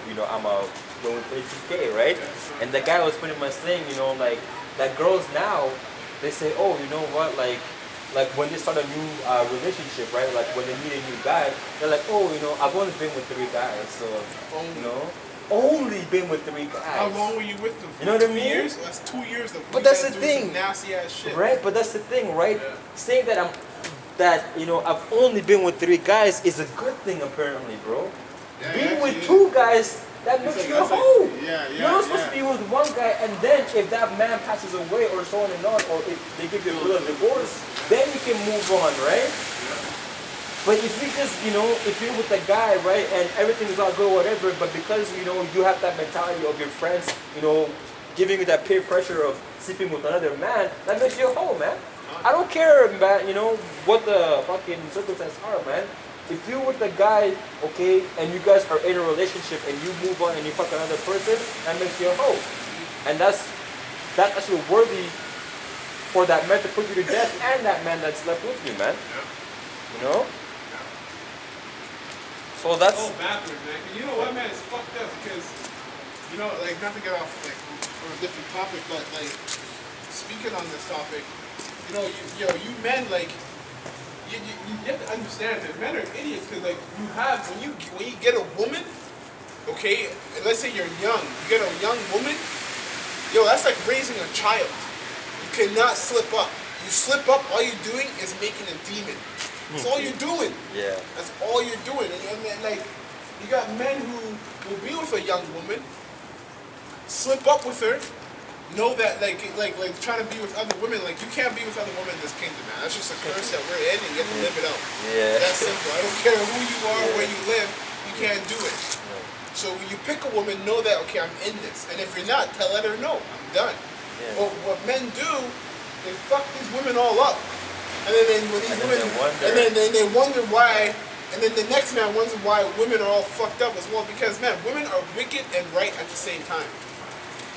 I'm when we play 2K, right? And the guy was pretty much saying, like, that girls now, they say, oh, you know what, like, like when they start a new relationship, right? Like when they meet a new guy, they're like, oh, I've only been with 3 guys, so only been with 3 guys. How long were you with them? You know what I mean? 2 years? That's 2 years of But that's the doing thing, some nasty ass shit. right? But that's the thing, right? Yeah. Saying that I've only been with 3 guys is a good thing apparently, bro. Yeah, Being with actually 2 guys, that makes you a hoe. You're not supposed to be with 1 guy, and then if that man passes away or so on and on, or if they give you a bill of divorce, then you can move on, right? But if you just, if you're with a guy, right, and everything is all good, whatever, but because, you have that mentality of your friends, giving you that peer pressure of sleeping with another man, that makes you a hoe, man. I don't care, man, what the fucking circumstances are, man. If you're with a guy, okay, and you guys are in a relationship and you move on and you fuck another person, that makes you a hoe. And that's actually worthy for that man to put you to death and that man that's left with you, man. So that's... Oh, backwards, man. You know what, man? It's fucked up because, like, not to get off, like, on a different topic, but, like, speaking on this topic, you men, like, you have to understand that men are idiots because, like, when you get a woman, okay, and let's say you're young, you get a young woman, that's like raising a child. You cannot slip up. You slip up, all you're doing is making a demon. That's all you're doing. Yeah. That's all you're doing. And like, you got men who will be with a young woman, slip up with her, know that like trying to be with other women, like you can't be with other women in this kingdom, man. That's just a curse that we're in, and you have to live it out. Yeah. That's simple. I don't care who you are, where you live, you can't do it. So when you pick a woman, know that okay, I'm in this, and if you're not, let her know I'm done. Yeah. But what men do, they fuck these women all up. And then when these women, they wonder why, and then the next man wonders why women are all fucked up as well. Because man, women are wicked and right at the same time.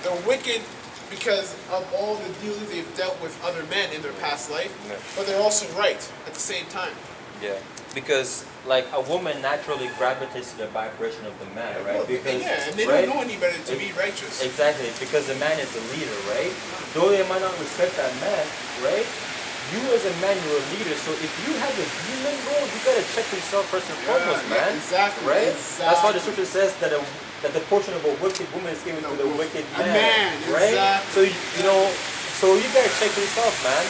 They're wicked because of all the dealings they've dealt with other men in their past life, but they're also right at the same time. Yeah, because like a woman naturally gravitates to the vibration of the man, right? Well, because and they don't know any better to be righteous. Exactly, because the man is the leader, right? Though they might not respect that man, right? You as a man, you're a leader, so if you have a demon, bro, you gotta check yourself first and foremost, man. Exactly. Right? Exactly. That's why the scripture says that the portion of a wicked woman is given to the wicked man. Right? Exactly. So you gotta check yourself, man.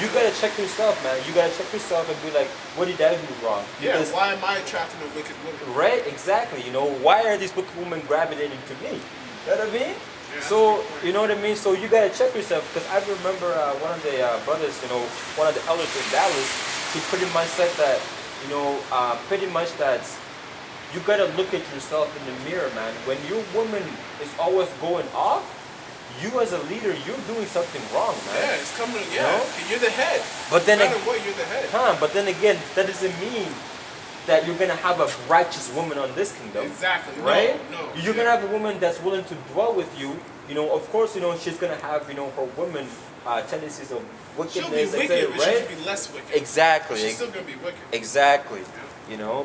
You gotta check yourself, man. You gotta check yourself and be like, what did I do wrong? Because, why am I attracting a wicked woman? Right? Exactly. Why are these wicked women gravitating to me? You know what I mean? Yeah, so, you know what I mean? So you gotta check yourself, because I remember one of the brothers, one of the elders in Dallas, he pretty much said that, pretty much that you gotta look at yourself in the mirror, man. When your woman is always going off, you as a leader, you're doing something wrong, man. Yeah, it's coming, you're the head. But then, no matter what, you're the head. But then again, that doesn't mean that you're gonna have a righteous woman on this kingdom. Exactly. Right? No. You're gonna have a woman that's willing to dwell with you. Of course, she's gonna have, her women tendencies of wickedness, she'll be wicked, but right? she'll be less wicked. Exactly. But she's still gonna be wicked. Exactly.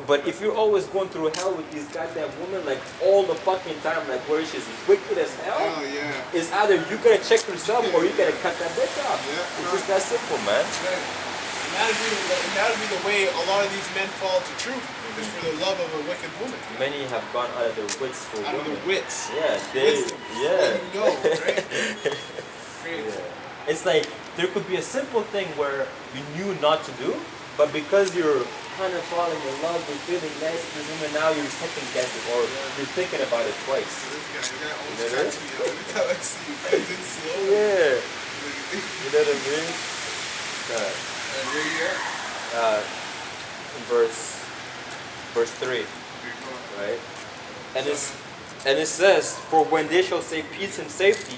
But if you're always going through hell with these goddamn women, like all the fucking time, like where she's wicked as hell, it's either you gotta check yourself or you gotta cut that bitch off. It's just that simple, man. And that'll be the way a lot of these men fall to truth, is for the love of a wicked woman. Many have gone out of their wits for women. Out of their wits. Yeah, Right? It's like there could be a simple thing where you knew not to do, but because you're kind of falling in love, you're feeling nice with this woman, now you're second guessing or you're thinking about it twice. This guy always touch me. Every time I see you, comes in slow. Yeah. You know what I mean? In verse 3, right? And it says, for when they shall say peace and safety,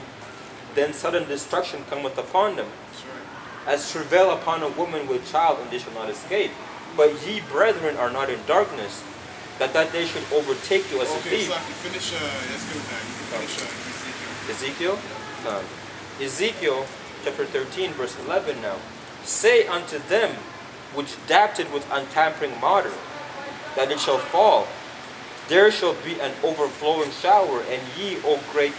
then sudden destruction cometh upon them, as travail upon a woman with child, and they shall not escape. But ye, brethren, are not in darkness, that day should overtake you as a thief. So I can finish, let's go back. Finish Ezekiel? Ezekiel chapter 13, verse 11 now. Say unto them which dabbed it with untampering mortar, that it shall fall. There shall be an overflowing shower, and ye, O great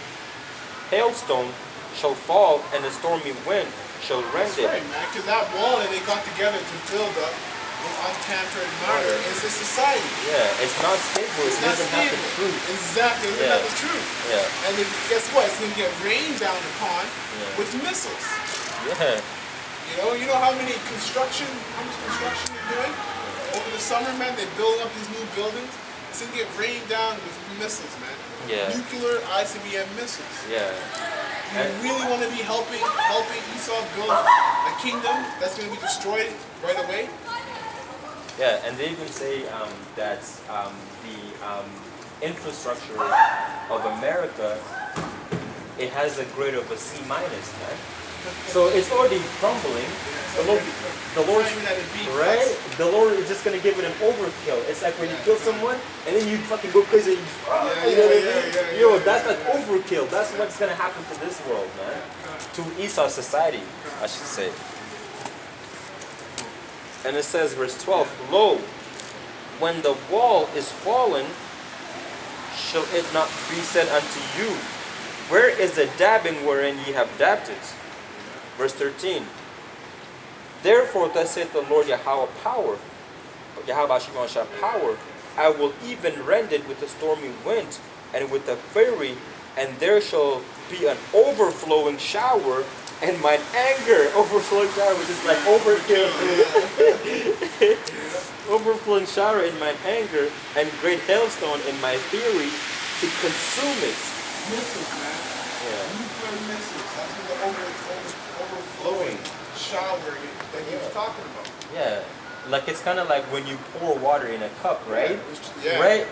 hailstone, shall fall, and a stormy wind, shall rend That's it. right, man. Because that wall that they got together to build up with untampered mortar is a society. Yeah, it's not stable. It's It not doesn't have the stable. truth. Exactly. It's Yeah. not the truth. Yeah, And then guess what? It's going to get rained down upon Yeah. with missiles. yeah, You know how much construction they're doing? Over the summer, man, they're building up these new buildings. It's going to get rained down with missiles, man. Yeah. Nuclear ICBM missiles. yeah. You really want to be helping Esau build a kingdom that's going to be destroyed right away? Yeah, and they even say that the infrastructure of America, it has a grade of a C minus, man. So it's already crumbling. The Lord, It's not even at a B plus. right? The Lord is just gonna give it an overkill. It's like when you kill someone and then you fucking go crazy. And you know what I mean? Yo, that's like overkill. That's what's gonna happen to this world, man. To Esau's society, I should say. And it says, verse 12, Lo, when the wall is fallen, shall it not be said unto you, where is the dabbing wherein ye have dabbed it? Verse 13, therefore thus saith the Lord Yahweh power, Yahweh Shemashah power, I will even rend it with a stormy wind and with a fury, and there shall be an overflowing shower, and mine anger, overflowing shower, which is like overkill. Overflowing shower in mine anger, and great hailstone in my fury to consume it. Missiles, man. Yeah. Nuclear missiles. That's what the overflowing shower that he was talking about. Yeah, like it's kind of like when you pour water in a cup, right? Yeah. Right?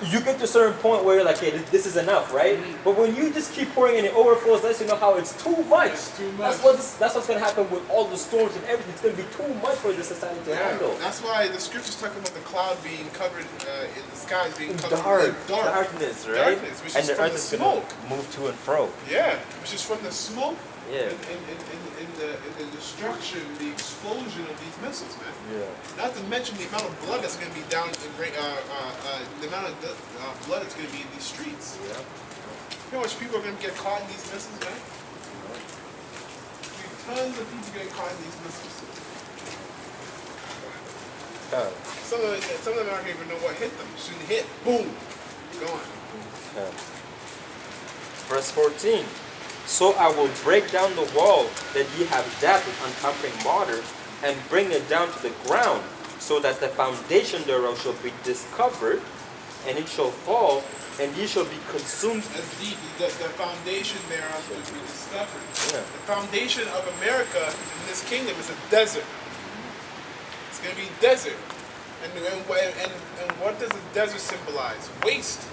You get to a certain point where you're like, hey, this is enough, right? But when you just keep pouring and it overflows, lets you know how it's too much. It's too much. That's what's gonna happen with all the storms and everything. It's gonna be too much for the society to handle. That's why the scriptures talk about the cloud being covered in the skies being covered Darkness, right? Darkness, which And is the from earth the is smoke. gonna move to and fro. Yeah, which is from the smoke. Yeah. In the destruction, the explosion of these missiles, man. Yeah. Not to mention the amount of blood that's going to be down, the amount of blood that's going to be in these streets. Yeah. You know how much people are going to get caught in these missiles, man? Tons of people getting caught in these missiles. Some of them aren't even know what hit them. Shouldn't hit. Boom. Gone. Verse 14. So I will break down the wall that ye have dabbed with untampering mortar, and bring it down to the ground, so that the foundation thereof shall be discovered, and it shall fall, and ye shall be consumed. That's deep. The foundation thereof will be discovered. Yeah. The foundation of America in this kingdom is a desert. It's going to be desert. And what does the desert symbolize? Waste.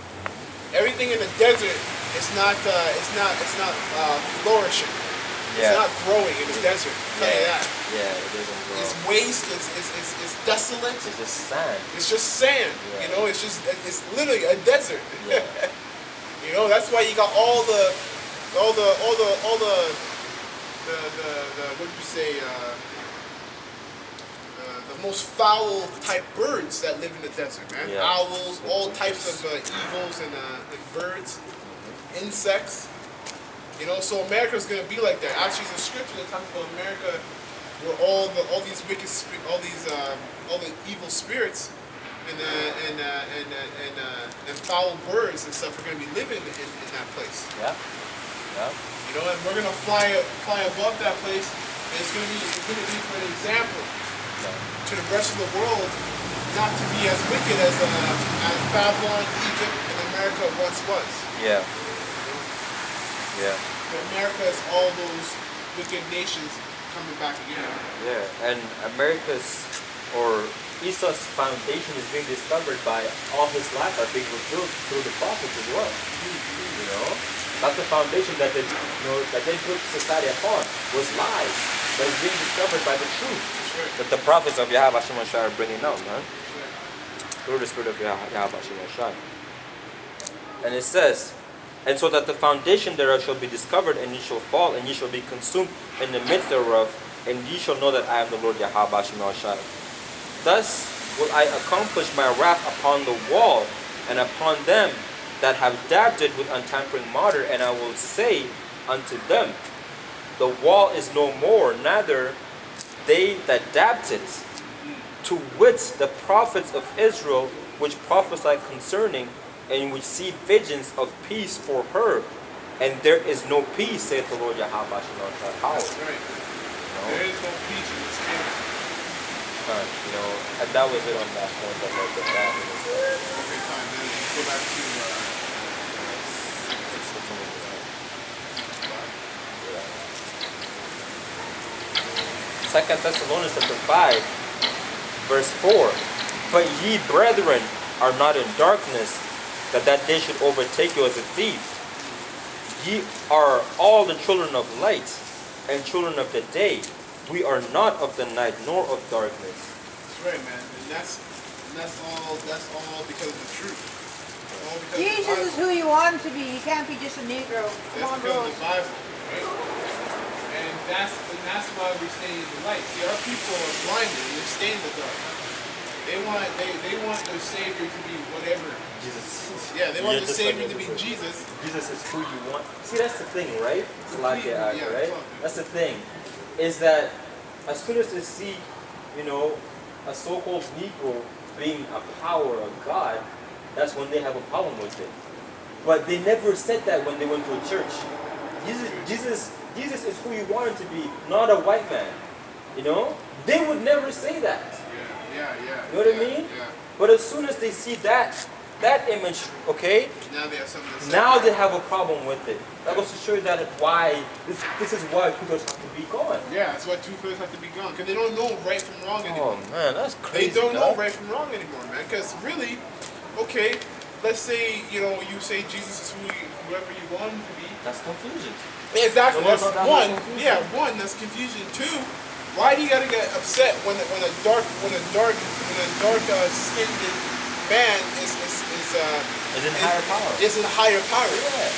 Everything in the desert is not flourishing. Yeah. It's not growing in the desert. I'll tell you that. Yeah, it doesn't grow. It's waste. It's desolate. It's just sand. It's just sand. Yeah. You know, it's literally a desert. Yeah. You know, that's why you got all the what do you say? The most foul type birds that live in the desert, man. Yeah. Owls, all types of evils and birds, insects. You know, so America's gonna be like that. Actually, the scripture that talks about America, where all the evil spirits and foul birds and stuff are gonna be living in that place. Yeah. Yeah. You know, and we're gonna fly above that place, and it's gonna be for an example to the rest of the world, not to be as wicked as Babylon, Egypt, and America once was. Yeah. Yeah. But America is all those wicked nations coming back again. Yeah. And America's or Esau's foundation is being discovered by all his life are being revealed through the prophets as well. You know? That's the foundation that they put society upon was lies. That is being discovered by the truth. Right. That the prophets of Yahweh Shemashah are bringing out, man. Through the spirit of Yahweh Shemashah. And it says, and so that the foundation thereof shall be discovered, and ye shall fall, and ye shall be consumed in the midst thereof, and ye shall know that I am the Lord Yahweh Shemashah. Thus will I accomplish my wrath upon the wall, and upon them that have dabbed it with untampering mortar, and I will say unto them, the wall is no more, neither they that dabbed it. To wit, the prophets of Israel, which prophesy concerning, and which see visions of peace for her. And there is no peace, saith the Lord Yahweh Shalom Power. That's right. There is no peace in this kingdom. You know, and that was it on that point. That like that. Okay, fine. Then go back to Second Thessalonians chapter 5. Verse 4, but ye brethren are not in darkness, that day should overtake you as a thief. Ye are all the children of light, and children of the day. We are not of the night, nor of darkness. That's right, man. And that's all because of the truth. All because Jesus of the is who you want him to be. You can't be just a Negro. Come on, because bro. of the Bible, right? And that's why we stay in the light. See, our people are blinded and they stay in the dark. They want their Savior to be whatever. Jesus. Yeah, they want the Savior to be Jesus. Jesus is who you want. See, that's the thing, right? It's like Yeah, right? That's the thing. Is that as soon as they see, you know, a so-called Negro being a power of God, that's when they have a problem with it. But they never said that when they went to a church. Jesus is who you want him to be, not a white man. You know? They would never say that. Yeah. You know what I mean? Yeah. But as soon as they see that image, okay, Now they have something to say. now they have a problem with it. That goes to show you that why this is why people have to be gone. Yeah, that's why two-thirds have to be gone. Because they don't know right from wrong anymore. Oh man, that's crazy. They don't know right from wrong anymore, man. Because really, okay, let's say, you know, you say Jesus is whoever you want him to be. That's confusion. Exactly. No, That's that's one. confusion. Yeah, one. That's confusion. Two. Why do you gotta get upset when a dark skinned man is in higher power? Is in higher power. Yeah.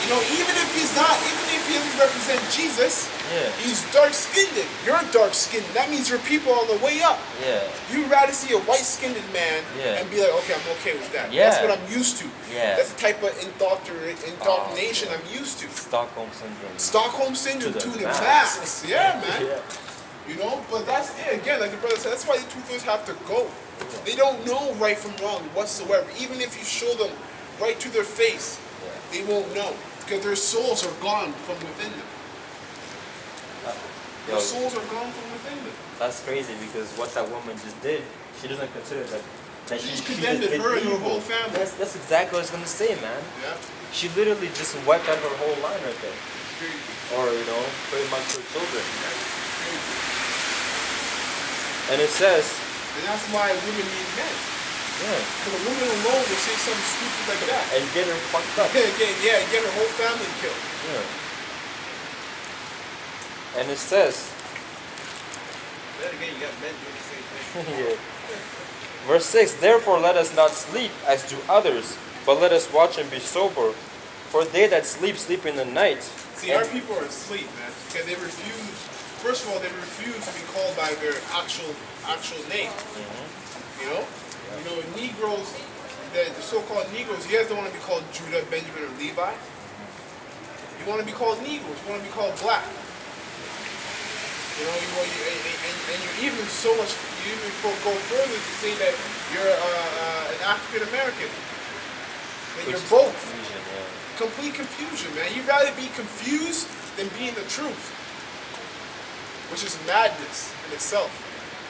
You know, even if he doesn't represent Jesus, Yeah. he's dark skinned. You're dark skinned. That means your people are on the way up. Yeah. You'd rather see a white skinned man Yeah. and be like, okay, I'm okay with that. Yeah. That's what I'm used to. Yeah. That's the type of indoctrination I'm used to. Stockholm syndrome. Stockholm syndrome To to the the max. max. Yeah, man. Yeah. You know, but that's it again, like the brother said, that's why the two-thirds have to go. They don't know right from wrong whatsoever. Even if you show them right to their face, they won't know. Because their souls are gone from within them. Yo, Their souls are gone from within them. that's crazy because what that woman just did, she doesn't consider that She just condemned did her and her evil. whole family. That's exactly what I was gonna say, man. Yeah. She literally just wiped out her whole line right there. Crazy. Or, you know, pretty much her children. Crazy. And it says, And that's why women need men. yeah, Because a woman alone will say something stupid like that. and get her fucked up. Get her whole family killed. Yeah. And it says, Then again, you got men doing the same thing. yeah. Verse 6, therefore let us not sleep as do others, but let us watch and be sober. For they that sleep, sleep in the night. See, our people are asleep, man, because they refuse. First of all, they refuse to be called by their actual name. You know, Negroes, the so-called Negroes. You guys don't want to be called Judah, Benjamin, or Levi. You want to be called Negroes. You want to be called black. You know, and you're even so much. You even go further to say that you're an African American. That you're both. Confusion, yeah. Complete confusion, man. You'd rather be confused than be in the truth, which is madness in itself.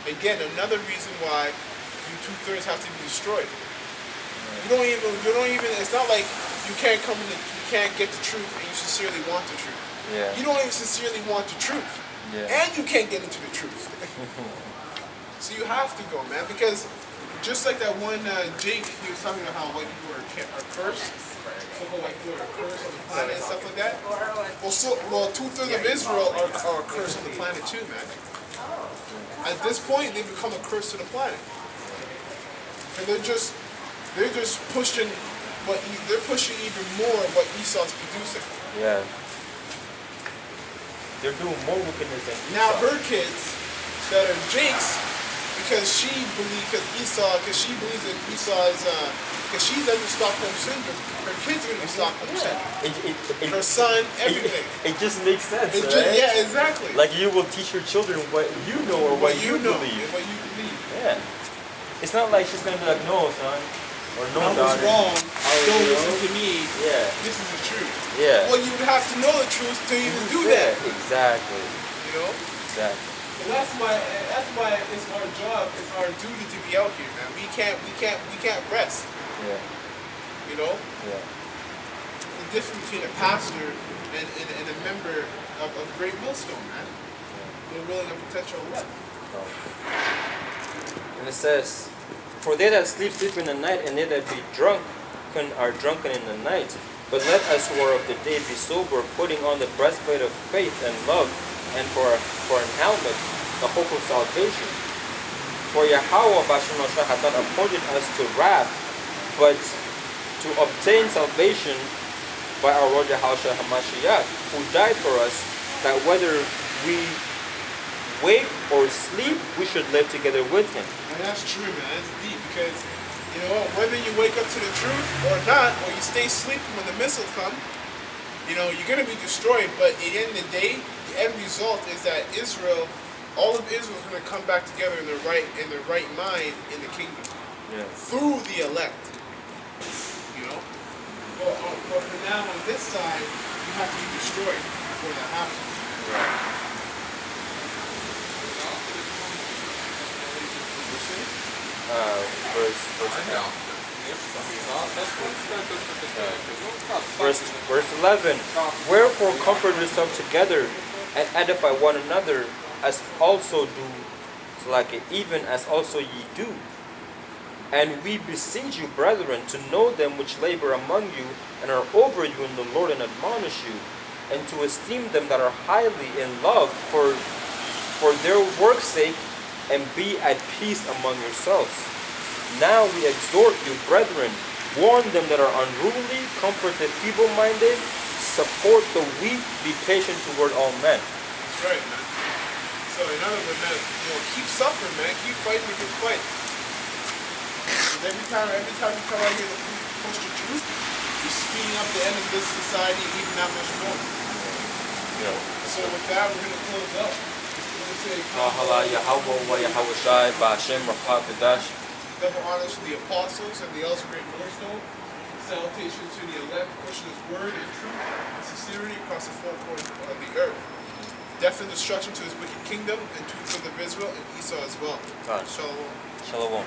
Again, another reason why you two-thirds have to be destroyed. You don't even. It's not like you can't get the truth and you sincerely want the truth. Yeah. You don't even sincerely want the truth, and you can't get into the truth. So you have to go, man, because just like that one Jake, he was talking about how white people are cursed. So-called white people are cursed on the planet and stuff like that. Well, two-thirds of Israel are cursed on the planet too, man. At this point, they've become a curse to the planet, and they're just pushing they're pushing even more what Esau's producing. Yeah. They're doing more wickedness than Esau. Now her kids that are Jake's, because she believes that Esau is Because she's under Stockholm Syndrome. Her kids are going to be Stockholm Syndrome. Her son, everything. It just makes sense, It right? yeah, exactly. Like you will teach your children what you know or what you know believe. and what you believe. Yeah. It's not like she's gonna be like, no, son, or no, I was daughter. wrong. Don't you listen know? to me. Yeah. This is the truth. Yeah. Well, you would have to know the truth to even do Yeah, that. exactly. You know. Exactly. And that's why it's our job, it's our duty to be out here, man. We can't rest. Yeah. You know. Yeah. The difference between a pastor and a member of Great Millstone, man. They're willing to protect your life. And it says, for they that sleep, sleep in the night, and they that be drunken are drunken in the night. But let us who are of the day be sober, putting on the breastplate of faith and love, and for an helmet, the hope of salvation. For Yahweh Bashem Moshe hath not appointed us to wrath, but to obtain salvation by our Lord Yahushua HaMashiach, who died for us, that whether we wake or sleep, we should live together with him. And that's true, man. That's deep because, you know, whether you wake up to the truth or not, or you stay sleeping when the missiles come, you know, you're going to be destroyed. But at the end of the day, the end result is that Israel, all of Israel is going to come back together in the right mind in the kingdom. Yeah. Through the elect. You know? But for now, on this side, you have to be destroyed before that happens. Right. Verse 11. Wherefore comfort yourselves together and edify one another, as also do, even as also ye do. And we beseech you, brethren, to know them which labor among you and are over you in the Lord, and admonish you, and to esteem them that are highly in love for their work's sake, and be at peace among yourselves. Now we exhort you, brethren, warn them that are unruly, comfort the feeble-minded, support the weak, be patient toward all men. That's right, man. So in other words, man, you know, keep suffering, man. Keep fighting the good fight. Because every time you come out here to push the truth, you're speeding up the end of this society even that much more. Yeah. So with that, we're going to close up. Mahala Yahweh wa Yahweh Shai Ba'Hashem Rafa Kadash. Double honors to the apostles and the elders of Great Millstone. Salutations to the elect, pushing his word and truth and sincerity across the four corners of the earth. Death and destruction to his wicked kingdom, and to the children of Israel and Esau as well. God. Shalom. Shalom.